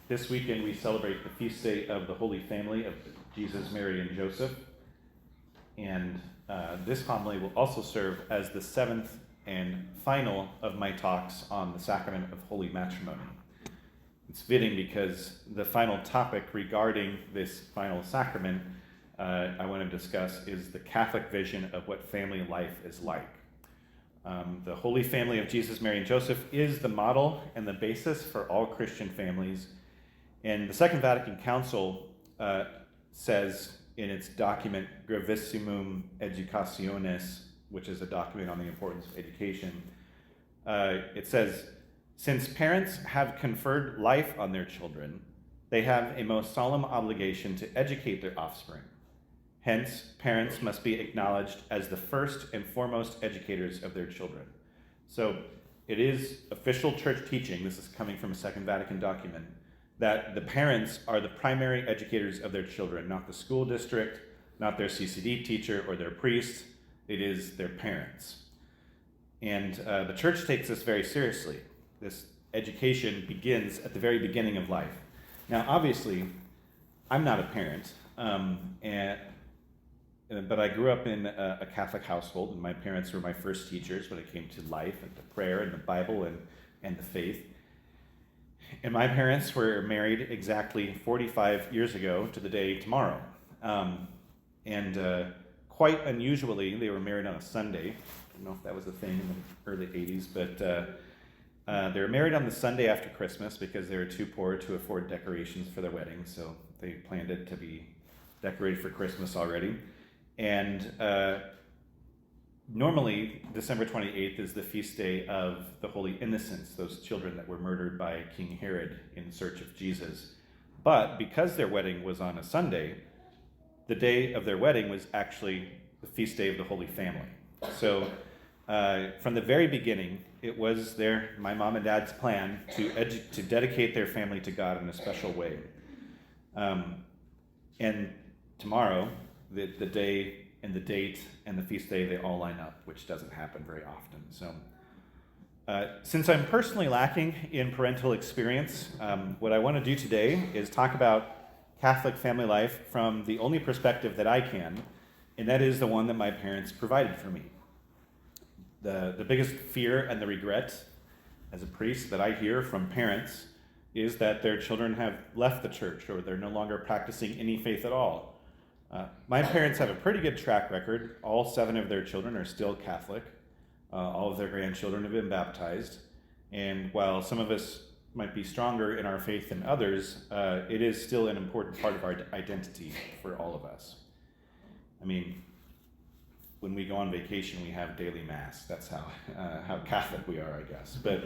This weekend we celebrate the feast day of the Holy Family of Jesus, Mary, and Joseph. And this homily will also serve as the seventh and final of my talks on the sacrament of holy matrimony. It's fitting because the final topic regarding this final sacrament I want to discuss is the Catholic vision of what family life is like. The Holy Family of Jesus, Mary, and Joseph is the model and the basis for all Christian families. And the Second Vatican Council says in its document Gravissimum Educationis, which is a document on the importance of education, it says, since parents have conferred life on their children, they have a most solemn obligation to educate their offspring. Hence, parents must be acknowledged as the first and foremost educators of their children. So it is official church teaching, this is coming from a Second Vatican document, that the parents are the primary educators of their children, not the school district, not their CCD teacher or their priest. It is their parents. And the church takes this very seriously. This education begins at the very beginning of life. Now, obviously, I'm not a parent, but I grew up in a Catholic household, and my parents were my first teachers when it came to life and to prayer and the Bible and the faith. And my parents were married exactly 45 years ago to the day tomorrow. Quite unusually, they were married on a Sunday. I don't know if that was a thing in the early 80s, but they were married on the Sunday after Christmas because they were too poor to afford decorations for their wedding, so they planned it to be decorated for Christmas already. And normally, December 28th is the feast day of the Holy Innocents, those children that were murdered by King Herod in search of Jesus. But because their wedding was on a Sunday, the day of their wedding was actually the feast day of the Holy Family. So from the very beginning, it was my mom and dad's plan to dedicate their family to God in a special way. And tomorrow, the day and the date and the feast day, they all line up, which doesn't happen very often. So since I'm personally lacking in parental experience, what I want to do today is talk about Catholic family life from the only perspective that I can, and that is the one that my parents provided for me. The biggest fear and the regret as a priest that I hear from parents is that their children have left the church or they're no longer practicing any faith at all. My parents have a pretty good track record. All 7 of their children are still Catholic. All of their grandchildren have been baptized. And while some of us might be stronger in our faith than others, it is still an important part of our identity for all of us. I mean, when we go on vacation, we have daily mass. That's how Catholic we are, I guess. But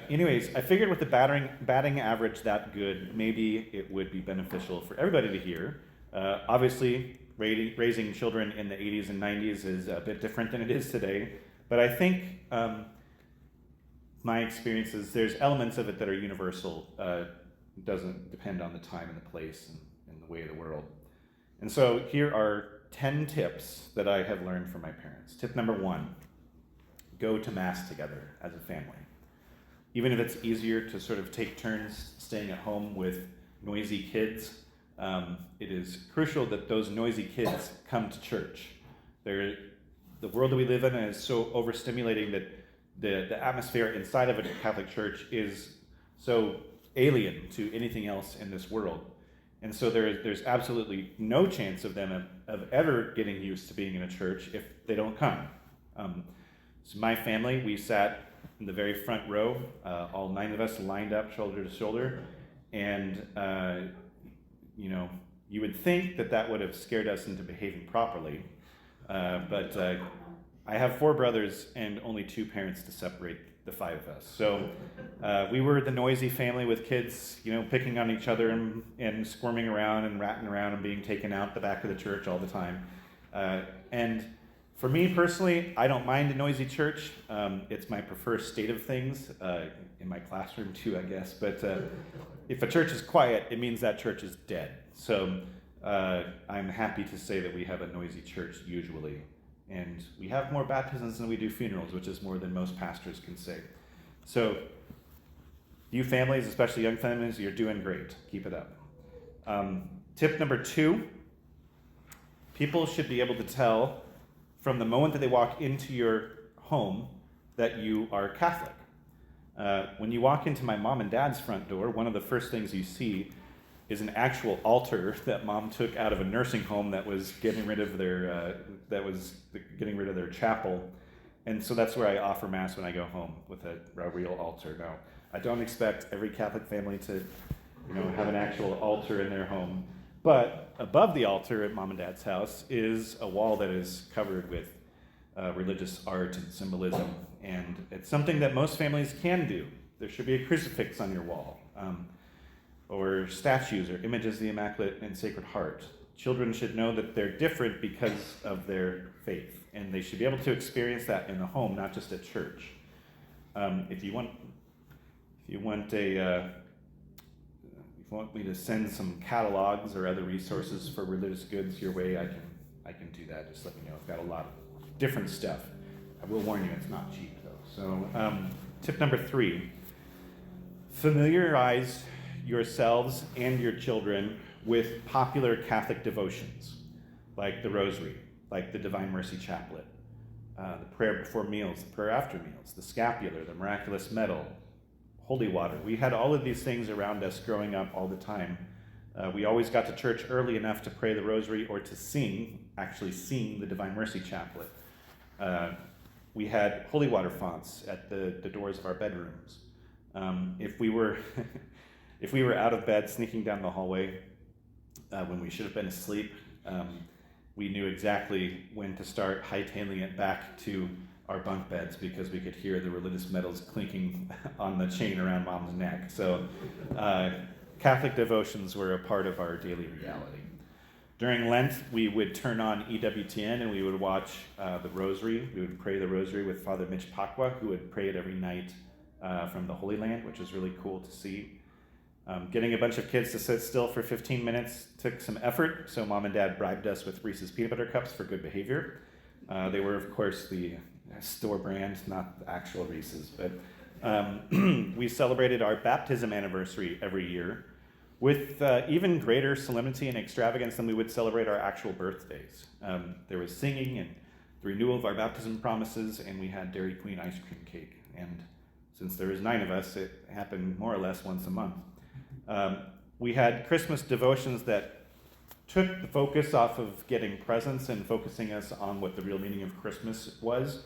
anyways, I figured with the batting average that good, maybe it would be beneficial for everybody to hear. Obviously, raising children in the 80s and 90s is a bit different than it is today. But I think my experience is there's elements of it that are universal. It doesn't depend on the time and the place and the way of the world. And so here are 10 tips that I have learned from my parents. Tip number 1, go to Mass together as a family. Even if it's easier to sort of take turns staying at home with noisy kids, it is crucial that those noisy kids come to church. The world that we live in is so overstimulating that the atmosphere inside of a Catholic church is so alien to anything else in this world. And so there's absolutely no chance of them of ever getting used to being in a church if they don't come. So my family, we sat in the very front row, all 9 of us lined up shoulder to shoulder, and you would think that would have scared us into behaving properly, but I have 4 brothers and only 2 parents to separate the 5 of us. So we were the noisy family with kids, picking on each other and squirming around and ratting around and being taken out the back of the church all the time. And for me personally, I don't mind a noisy church. It's my preferred state of things, in my classroom too, I guess. But if a church is quiet, it means that church is dead. So I'm happy to say that we have a noisy church usually. And we have more baptisms than we do funerals, which is more than most pastors can say. So You families, especially young families, you're doing great. Keep it up. Tip number 2, people should be able to tell from the moment that they walk into your home that you are Catholic. When you walk into my mom and dad's front door, one of the first things you see is an actual altar that mom took out of a nursing home that was getting rid of their chapel, and so that's where I offer mass when I go home, with a real altar. Now, I don't expect every Catholic family to, have an actual altar in their home, but above the altar at mom and dad's house is a wall that is covered with religious art and symbolism, and it's something that most families can do. There should be a crucifix on your wall, or statues or images of the Immaculate and Sacred Heart. Children should know that they're different because of their faith, and they should be able to experience that in the home, not just at church. If you want me to send some catalogs or other resources for religious goods your way, I can do that. Just let me know. I've got a lot of different stuff. I will warn you, it's not cheap though. So, tip number 3: familiarize yourselves and your children with popular Catholic devotions, like the Rosary, like the Divine Mercy Chaplet, the prayer before meals, the prayer after meals, the scapular, the miraculous medal, holy water. We had all of these things around us growing up all the time. We always got to church early enough to pray the Rosary or to actually sing the Divine Mercy Chaplet. We had holy water fonts at the doors of our bedrooms. If we were if we were out of bed sneaking down the hallway when we should have been asleep, we knew exactly when to start hightailing it back to our bunk beds, because we could hear the religious medals clinking on the chain around mom's neck. So Catholic devotions were a part of our daily reality. During Lent, we would turn on EWTN and we would watch the Rosary. We would pray the Rosary with Father Mitch Pacwa, who would pray it every night from the Holy Land, which was really cool to see. Getting a bunch of kids to sit still for 15 minutes took some effort, so Mom and Dad bribed us with Reese's Peanut Butter Cups for good behavior. They were, of course, the store brand, not the actual Reese's, but we celebrated our baptism anniversary every year with even greater solemnity and extravagance than we would celebrate our actual birthdays. There was singing and the renewal of our baptism promises, and we had Dairy Queen ice cream cake. And since there was 9 of us, it happened more or less once a month. We had Christmas devotions that took the focus off of getting presents and focusing us on what the real meaning of Christmas was.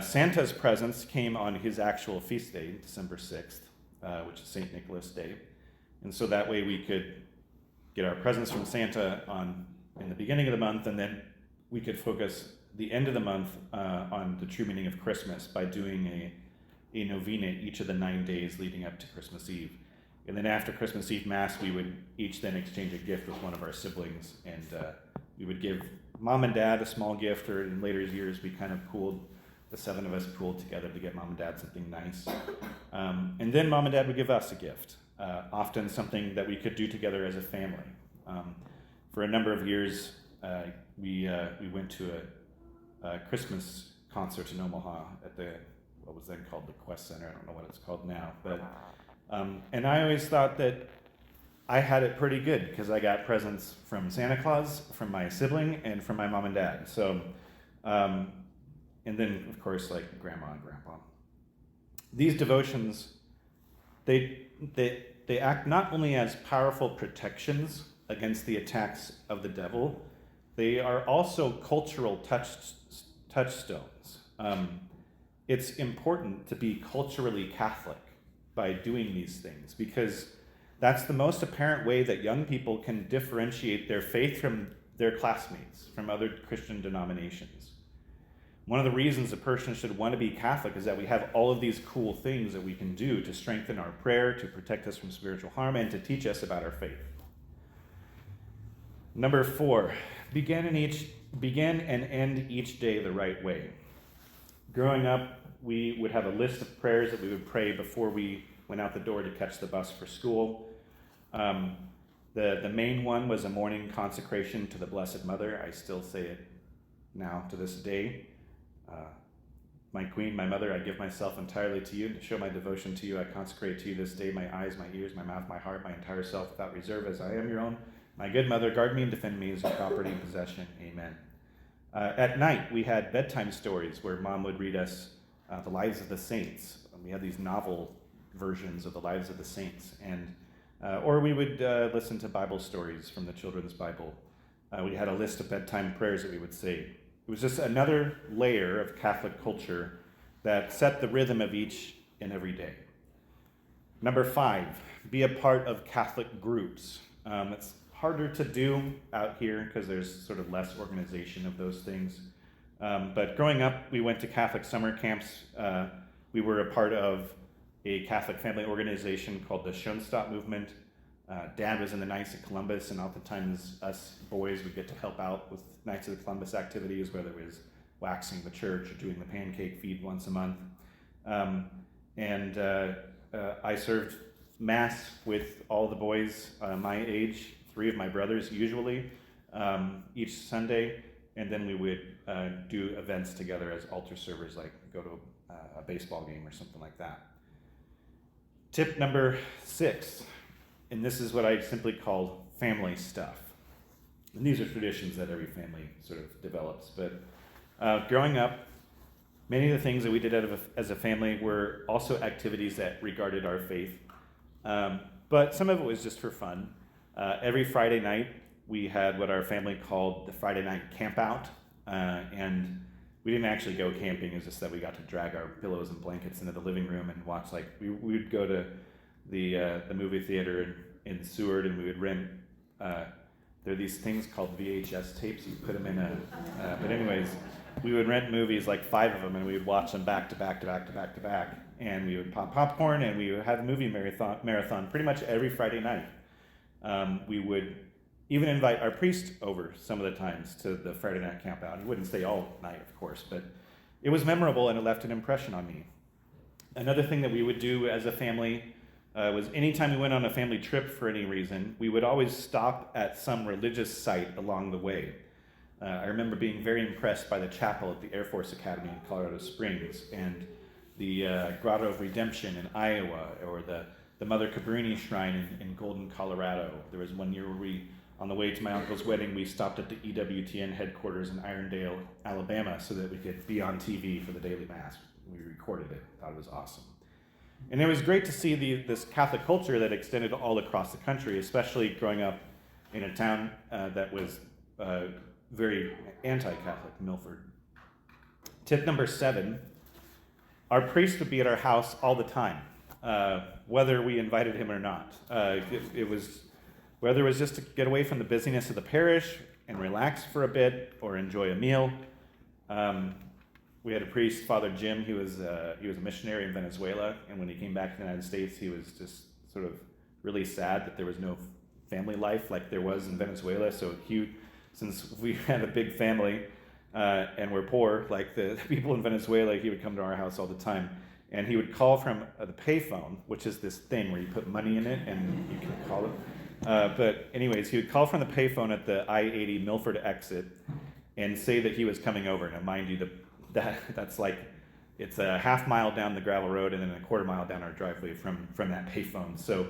Santa's presents came on his actual feast day, December 6th, which is St. Nicholas Day. And so that way we could get our presents from Santa in the beginning of the month, and then we could focus the end of the month on the true meaning of Christmas by doing a novena each of the 9 days leading up to Christmas Eve. And then after Christmas Eve Mass, we would each then exchange a gift with one of our siblings, and we would give Mom and Dad a small gift, or in later years we kind of the 7 of us pooled together to get Mom and Dad something nice. And then Mom and Dad would give us a gift, often something that we could do together as a family. For a number of years, we went to a Christmas concert in Omaha at what was then called the Quest Center. I don't know what it's called now, but and I always thought that I had it pretty good because I got presents from Santa Claus, from my sibling, and from my mom and dad. So, and then of course like grandma and grandpa. These devotions, they act not only as powerful protections against the attacks of the devil, they are also cultural touchstones. It's important to be culturally Catholic by doing these things, because that's the most apparent way that young people can differentiate their faith from their classmates, from other Christian denominations. One of the reasons a person should want to be Catholic is that we have all of these cool things that we can do to strengthen our prayer, to protect us from spiritual harm, and to teach us about our faith. Number 4, begin and end each day the right way. Growing up, we would have a list of prayers that we would pray before we went out the door to catch the bus for school. The main one was a morning consecration to the Blessed Mother. I still say it now to this day. my queen, my mother, I give myself entirely to you, and to show my devotion to you, I consecrate to you this day my eyes, my ears, my mouth, my heart, my entire self, without reserve, as I am your own. My good mother, guard me and defend me as your property and possession. Amen. At night, we had bedtime stories where Mom would read us the lives of the saints. We had these novel versions of the lives of the saints, and or we would listen to Bible stories from the children's Bible. We had a list of bedtime prayers that we would say. It was just another layer of Catholic culture that set the rhythm of each and every day. Number 5, be a part of Catholic groups. It's harder to do out here because there's sort of less organization of those things. But growing up, we went to Catholic summer camps. We were a part of a Catholic family organization called the Schoenstatt Movement. Dad was in the Knights of Columbus, and oftentimes us boys would get to help out with Knights of Columbus activities, whether it was waxing the church or doing the pancake feed once a month. I served Mass with all the boys my age, 3 of my brothers usually, each Sunday, and then we would do events together as altar servers, like go to a baseball game or something like that. Tip number 6, and this is what I simply call family stuff. And these are traditions that every family sort of develops. But growing up, many of the things that we did as a family were also activities that regarded our faith. But some of it was just for fun. Every Friday night, we had what our family called the Friday night camp out. And we didn't actually go camping. It was just that we got to drag our pillows and blankets into the living room and watch, like, we would go to the movie theater in Seward, and we would rent, there are these things called VHS tapes. You put them in but anyways, we would rent movies, like 5 of them, and we would watch them back to back to back to back to back. And we would pop popcorn, and we would have a movie marathon pretty much every Friday night. We would even invite our priest over some of the times to the Friday night camp out. He wouldn't stay all night, of course, but it was memorable, and it left an impression on me. Another thing that we would do as a family was anytime we went on a family trip for any reason, we would always stop at some religious site along the way. I remember being very impressed by the chapel at the Air Force Academy in Colorado Springs, and the Grotto of Redemption in Iowa, or the Mother Cabrini Shrine in Golden, Colorado. There was one year where we, on the way to my uncle's wedding, we stopped at the EWTN headquarters in Irondale, Alabama, so that we could be on TV for the daily Mass. We recorded it. Thought it was awesome. And it was great to see this Catholic culture that extended all across the country, especially growing up in a town that was very anti-Catholic, Milford. Tip number 7, our priest would be at our house all the time, whether we invited him or not. It was, whether it was just to get away from the busyness of the parish and relax for a bit or enjoy a meal. We had a priest, Father Jim. He was a missionary in Venezuela, and when he came back to the United States, he was just sort of really sad that there was no family life like there was in Venezuela. So since we had a big family and we're poor, like the people in Venezuela, he would come to our house all the time, and he would call from the payphone, which is this thing where you put money in it and you can call it. But anyways, he would call from the payphone at the I-80 Milford exit and say that he was coming over. Now, mind you, that's like, it's a half mile down the gravel road and then a quarter mile down our driveway from that payphone. So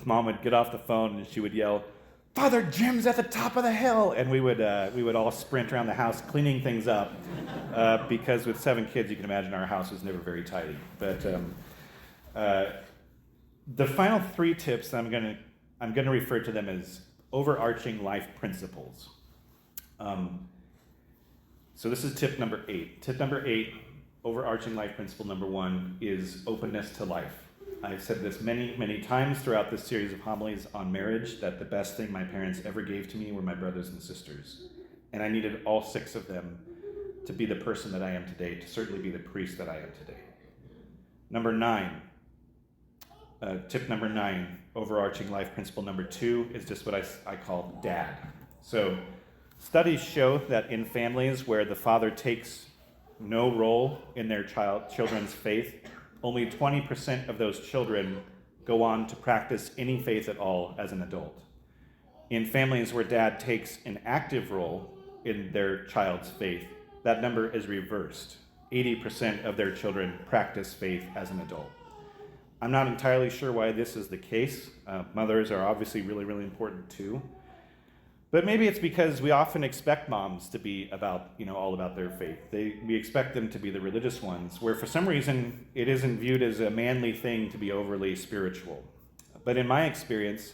Mom would get off the phone and she would yell, "Father Jim's at the top of the hill!" And we would all sprint around the house cleaning things up because with 7 kids, you can imagine our house was never very tidy. But the final 3 tips, I'm gonna refer to them as overarching life principles. So this is tip number 8. Tip number 8, overarching life principle number 1, is openness to life. I've said this many, many times throughout this series of homilies on marriage, that the best thing my parents ever gave to me were my brothers and sisters. And I needed all 6 of them to be the person that I am today, to certainly be the priest that I am today. Number 9, tip number 9, overarching life principle number 2, is just what I call dad. So studies show that in families where the father takes no role in their children's faith, only 20% of those children go on to practice any faith at all as an adult. In families where dad takes an active role in their child's faith, that number is reversed. 80% of their children practice faith as an adult. I'm not entirely sure why this is the case. Mothers are obviously really, really important too. But maybe it's because we often expect moms to be all about their faith. We expect them to be the religious ones, where for some reason it isn't viewed as a manly thing to be overly spiritual. But in my experience,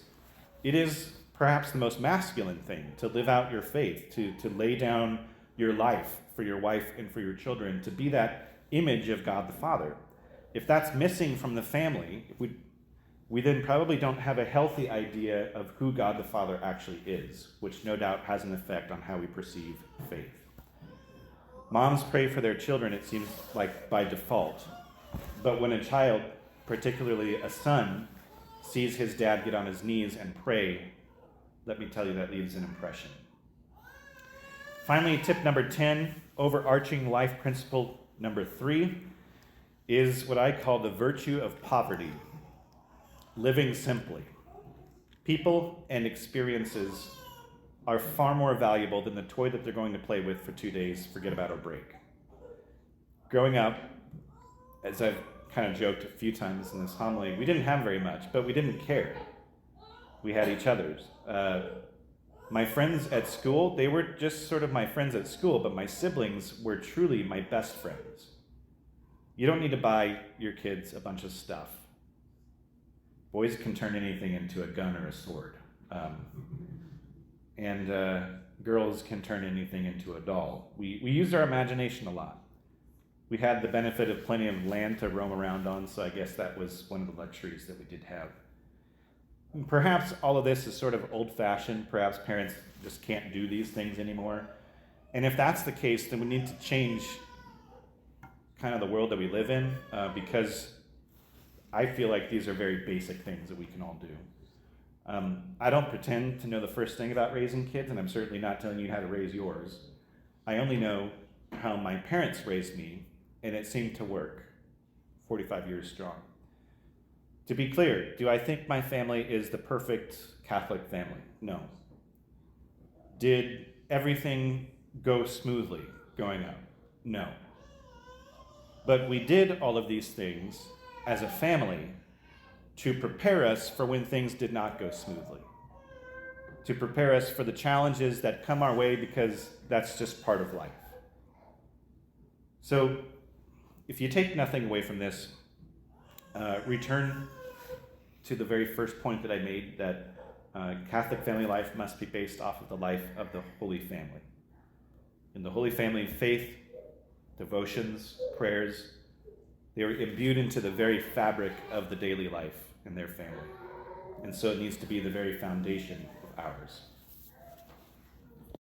it is perhaps the most masculine thing to live out your faith, to lay down your life for your wife and for your children, to be that image of God the Father. If that's missing from the family, we then probably don't have a healthy idea of who God the Father actually is, which no doubt has an effect on how we perceive faith. Moms pray for their children, it seems like by default. But when a child, particularly a son, sees his dad get on his knees and pray, let me tell you, that leaves an impression. Finally, tip number 10, overarching life principle number 3, is what I call the virtue of poverty. Living simply. People and experiences are far more valuable than the toy that they're going to play with for 2 days, forget about or break. Growing up, as I've kind of joked a few times in this homily, we didn't have very much, but we didn't care. We had each other's. My friends at school, they were just sort of my friends at school, but my siblings were truly my best friends. You don't need to buy your kids a bunch of stuff. Boys can turn anything into a gun or a sword. And girls can turn anything into a doll. We used our imagination a lot. We had the benefit of plenty of land to roam around on, so I guess that was one of the luxuries that we did have. And perhaps all of this is sort of old-fashioned. Perhaps parents just can't do these things anymore. And if that's the case, then we need to change kind of the world that we live in, because I feel like these are very basic things that we can all do. I don't pretend to know the first thing about raising kids, and I'm certainly not telling you how to raise yours. I only know how my parents raised me, and it seemed to work, 45 years strong. To be clear, do I think my family is the perfect Catholic family? No. Did everything go smoothly growing up? No. But we did all of these things as a family to prepare us for when things did not go smoothly, to prepare us for the challenges that come our way, because that's just part of life. So if you take nothing away from this, return to the very first point that I made, that Catholic family life must be based off of the life of the Holy Family. In the Holy Family, faith, devotions, prayers, they are imbued into the very fabric of the daily life in their family. And so it needs to be the very foundation of ours.